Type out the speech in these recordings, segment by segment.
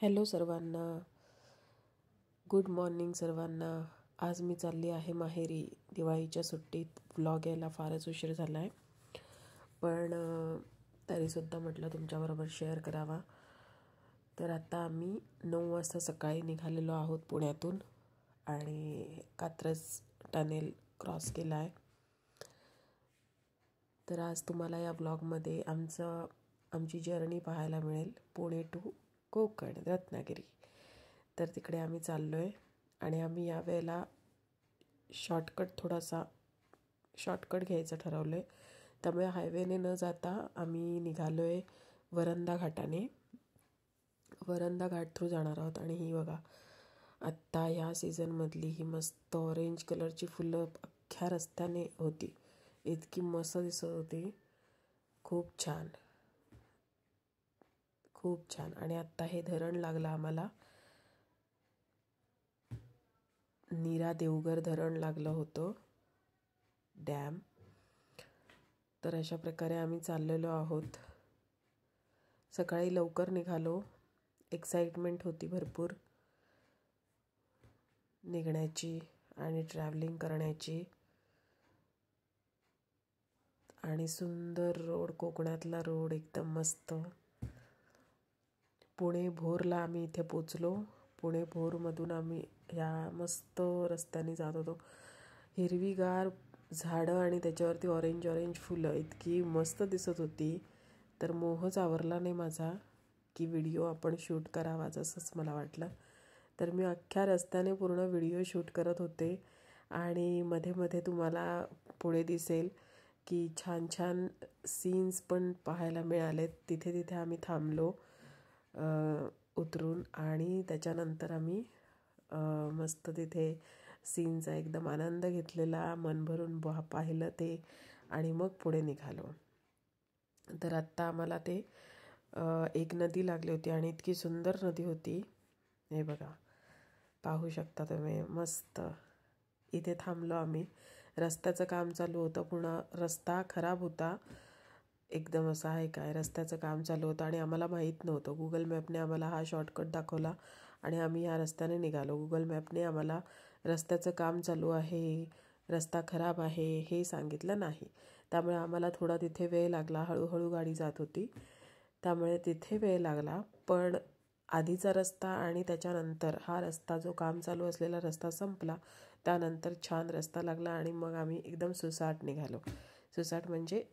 Hello सर्वांना, good morning सर्वांना. आज मी चालली आहे माहेरी. दिवाळीच्या सुट्टीत व्लॉग यायला फारच उशीर झाला आहे, पण तरीसुद्धा म्हटलं तुमच्याबरोबर शेअर करावा. तर आता आम्ही 9 वाजता सकाळी निघालेलो आहोत पुण्यातून आणि कात्रज टनेल क्रॉस केला आहे. तर आज तुम्हाला या ब्लॉगमध्ये आमची जर्नी पाहायला मिळेल, पुणे टू कोकण रत्नागिरी. तर तिकडे आम्ही चाललो आहे आणि आम्ही यावेळेला शॉर्टकट घ्यायचं ठरवलं आहे. त्यामुळे हायवेने न जाता आम्ही निघालो आहे वरंधा घाटाने. वरंधा घाट थ्रू जाणार आहोत. आणि ही बघा, आत्ता ह्या सीझनमधली ही मस्त ऑरेंज कलरची फुलं अख्ख्या रस्त्याने होती. इतकी मस्त दिसत होती, खूप छान खूप छान. आणि आत्ता हे धरण लागलं आम्हाला, नीरा देवघर धरण लागलं होतं, डॅम. तर अशा प्रकारे आम्ही चाललेलो आहोत. सकाळी लवकर निघालो, एक्साइटमेंट होती भरपूर निघण्याची आणि ट्रॅव्हलिंग करण्याची. आणि सुंदर रोड, कोकणातला रोड एकदम मस्त. पुणे भोरला आम्ही इथे पोचलो. पुणे भोरमधून आम्ही ह्या मस्त रस्त्याने जात होतो. हिरवीगार झाडं आणि त्याच्यावरती ऑरेंज ऑरेंज फुलं इतकी मस्त दिसत होती. तर मोहच आवरला नाही माझा की व्हिडिओ आपण शूट करावा, जसंच मला वाटलं. तर मी अख्ख्या रस्त्याने पूर्ण व्हिडिओ शूट करत होते. आणि मध्ये मध्ये तुम्हाला पुढे दिसेल की छान छान सीन्स पण पाहायला मिळालेत. तिथे तिथे आम्ही थांबलो उतरून, आणि त्याच्यानंतर आम्ही मस्त तिथे सीनचा एकदम आनंद घेतलेला, मन भरून पाहिलं ते, आणि मग पुढे निघालो. तर आत्ता आम्हाला ते एक नदी लागली होती आणि इतकी सुंदर नदी होती. हे बघा, पाहू शकता तुम्ही. मस्त इथे थांबलो आम्ही. रस्त्याचं काम चालू होतं, पुन्हा रस्ता खराब होता एकदम. असं आहे काय, रस्त्याचं काम चालू होतं आणि आम्हाला माहीत नव्हतं. गुगल मॅपने आम्हाला हा शॉर्टकट दाखवला आणि आम्ही ह्या रस्त्याने निघालो. गुगल मॅपने आम्हाला रस्त्याचं काम चालू आहे, रस्ता खराब आहे हे सांगितलं नाही. त्यामुळे आम्हाला थोडा तिथे वेळ लागला. हळूहळू गाडी जात होती, त्यामुळे तिथे वेळ लागला. पण आधीचा रस्ता आणि त्याच्यानंतर हा रस्ता, जो काम चालू असलेला रस्ता संपला, त्यानंतर छान रस्ता लागला आणि मग आम्ही एकदम सुसाट निघालो. सुसाट म्हणजे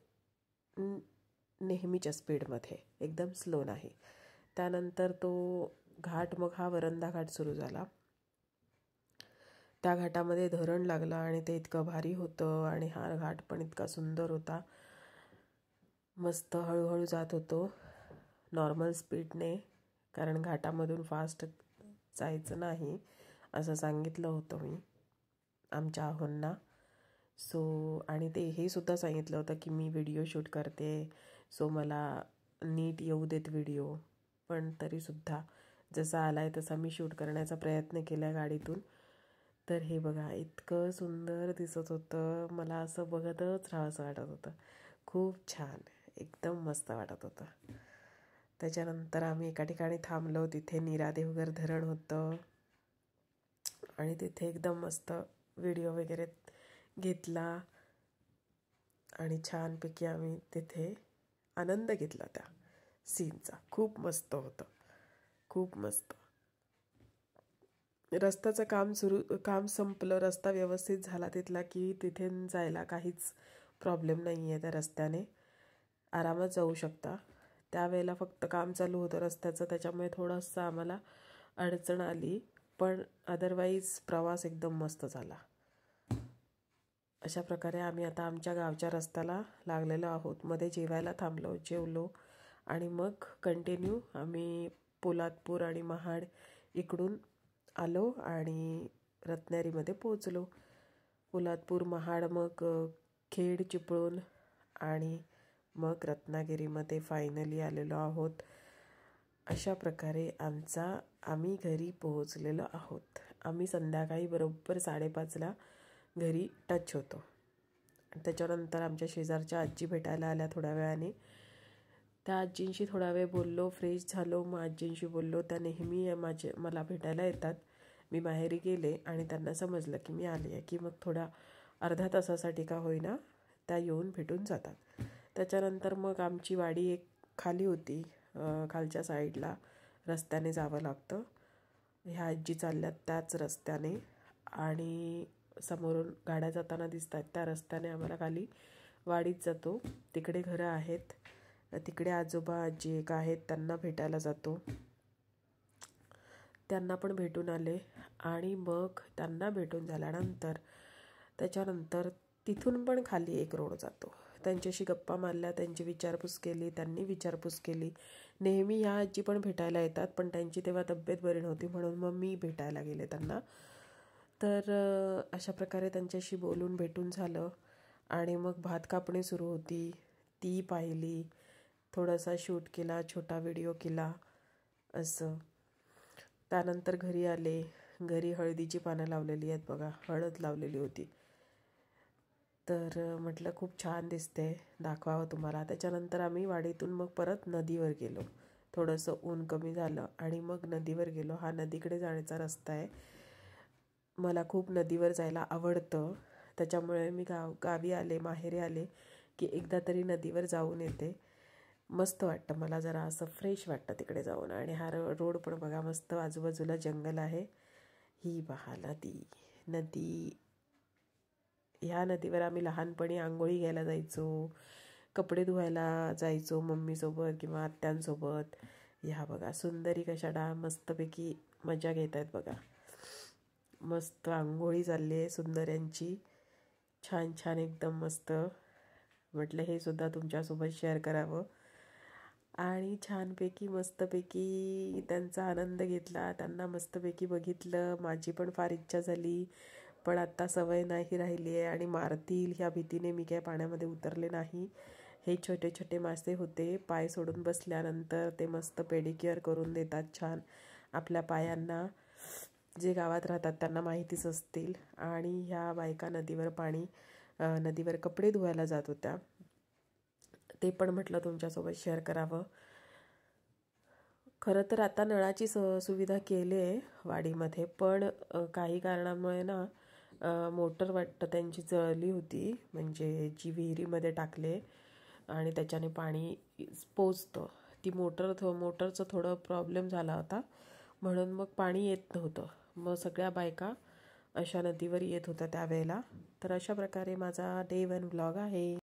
नेहमीच्या स्पीडमध्ये, एकदम स्लो नाही. त्यानंतर तो घाट, मग हा वरंधा घाट सुरू झाला. त्या घाटामध्ये धरण लागलं आणि ते इतकं भारी होतं आणि हा घाट पण इतका सुंदर होता. मस्त हळूहळू जात होतो, नॉर्मल स्पीडने, कारण घाटामधून फास्ट जायचं नाही असं सांगितलं होतं मी आमच्या आहोंना. आणि ते हे सुद्धा सांगितलं होतं की मी व्हिडिओ शूट करते, सो मला नीट येऊ देत व्हिडिओ. पण तरीसुद्धा जसा आला आहे तसा मी शूट करण्याचा प्रयत्न केला गाडीतून. तर हे बघा, इतकं सुंदर दिसत होतं, मला असं बघतच राहावंसं वाटत होतं. खूप छान, एकदम मस्त वाटत होतं. त्याच्यानंतर आम्ही एका ठिकाणी थांबलो, तिथे नीरा देवघर धरण होतं आणि तिथे एकदम मस्त व्हिडिओ वगैरे घेतला आणि छानपैकी आम्ही तिथे आनंद घेतला त्या सीनचा. खूप मस्त होतं, खूप मस्त. रस्त्याचं काम संपलं, रस्ता व्यवस्थित झाला तिथला की तिथे जायला काहीच प्रॉब्लेम नाही आहे. त्या रस्त्याने आरामात जाऊ शकता. त्यावेळेला फक्त काम चालू होतं रस्त्याचं, त्याच्यामुळे थोडंसं आम्हाला अडचण आली, पण अदरवाईज प्रवास एकदम मस्त झाला. अशा प्रकारे आम्ही आता आमच्या गावच्या रस्त्याला लागलेलो आहोत. मध्ये जेवायला थांबलो, जेवलो आणि मग कंटिन्यू आम्ही पोलादपूर आणि महाड इकडून आलो आणि रत्नागिरीमध्ये पोचलो. पोलादपूर, महाड, मग खेड, चिपळूण आणि मग रत्नागिरीमध्ये फायनली आलेलो आहोत. अशा प्रकारे आम्ही घरी पोहोचलेलो आहोत. आम्ही संध्याकाळी बरोबर 5:30ला घरी टच होतो. त्याच्यानंतर आमच्या शेजारच्या आजी भेटायला आल्या थोड्या वेळाने. त्या आजींशी थोडा वेळ बोललो, फ्रेश झालो. मग आजींशी बोललो. त्या नेहमी मला भेटायला येतात. मी माहेरी गेले आणि त्यांना समजलं की मी आले आहे की मग थोडा अर्ध्या तासासाठी का होईना त्या येऊन भेटून जातात. त्याच्यानंतर मग आमची वाडी एक खाली होती, खालच्या साईडला रस्त्याने जावं लागतं. ह्या आजी चालल्यात त्याच रस्त्याने आणि समोरून गाड्या जाताना दिसतात त्या रस्त्याने आम्हाला खाली वाडीत जातो. तिकडे घरं आहेत. तिकडे आजोबा आजी एक आहेत, त्यांना भेटायला जातो. त्यांना पण भेटून आले आणि मग त्यांना भेटून झाल्यानंतर त्याच्यानंतर तिथून पण खाली एक रोड जातो. त्यांच्याशी गप्पा मारल्या, त्यांची विचारपूस केली, त्यांनी विचारपूस केली. नेहमी ह्या आजी पण भेटायला येतात, पण त्यांची तेव्हा तब्येत बरी नव्हती म्हणून मग मी भेटायला गेले त्यांना. तर अशा प्रकारे त्यांच्याशी बोलून भेटून झालं आणि मग भात कापणी सुरू होती, ती पाहिली. थोडासा शूट केला, छोटा व्हिडिओ केला असं. त्यानंतर घरी आले. घरी हळदीची पानं लावलेली आहेत बघा, हळद लावलेली होती. तर म्हटलं खूप छान दिसते, दाखवावं तुम्हाला. त्याच्यानंतर आम्ही वाडीतून मग परत नदीवर गेलो. थोडंसं ऊन कमी झालं आणि मग नदीवर गेलो. हा नदीकडे जाण्याचा रस्ता आहे. मला खूप नदीवर जायला आवडतं, त्याच्यामुळे मी गावी आले, माहेरी आले की एकदा तरी नदीवर जाऊन येते. मस्त वाटतं मला, जरा असं फ्रेश वाटतं तिकडे जाऊन. आणि हा रोड पण बघा मस्त, आजूबाजूला जंगल आहे. ही पहा नदी. ह्या नदीवर आम्ही लहानपणी आंघोळी घ्यायला जायचो, कपडे धुवायला जायचो मम्मीसोबत किंवा आत्यांसोबत. ह्या बघा सुंदरी कशा मस्तपैकी मजा घेत आहेत बघा. मस्त आंघोळी चालली आहे सुंदऱ्यांची, छान छान एकदम मस्त. म्हटलं हे सुद्धा तुमच्यासोबत शेअर करावं. आणि छानपैकी मस्तपैकी त्यांचा आनंद घेतला, त्यांना मस्तपैकी बघितलं. माझी पण फार इच्छा झाली, पण आत्ता सवय नाही राहिली आहे आणि मारतील ह्या भीतीने मी काय पाण्यामध्ये उतरले नाही. हे छोटे छोटे मासे होते, पाय सोडून बसल्यानंतर ते मस्त पेडिक्युअर करून देतात छान आपल्या पायांना. जे गावात राहतात त्यांना माहितीच असतील. आणि ह्या बायका नदीवर कपडे धुवायला जात होत्या, ते पण म्हटलं तुमच्यासोबत शेअर करावं. खरं तर आता नळाची सुविधा केली आहे वाडीमध्ये, पण काही कारणामुळे ना मोटर वाटतं त्यांची जळली होती, म्हणजे जी विहिरीमध्ये टाकले आणि त्याच्याने पाणी पोचतं. ती मोटरचं थोडं प्रॉब्लेम झाला होता, म्हणून मग पाणी येत नव्हतं. मग सगळ्या बायका अशा नदीवर येत होत्या त्यावेळेला. तर अशा प्रकारे माझा डे 1 व्लॉग आहे.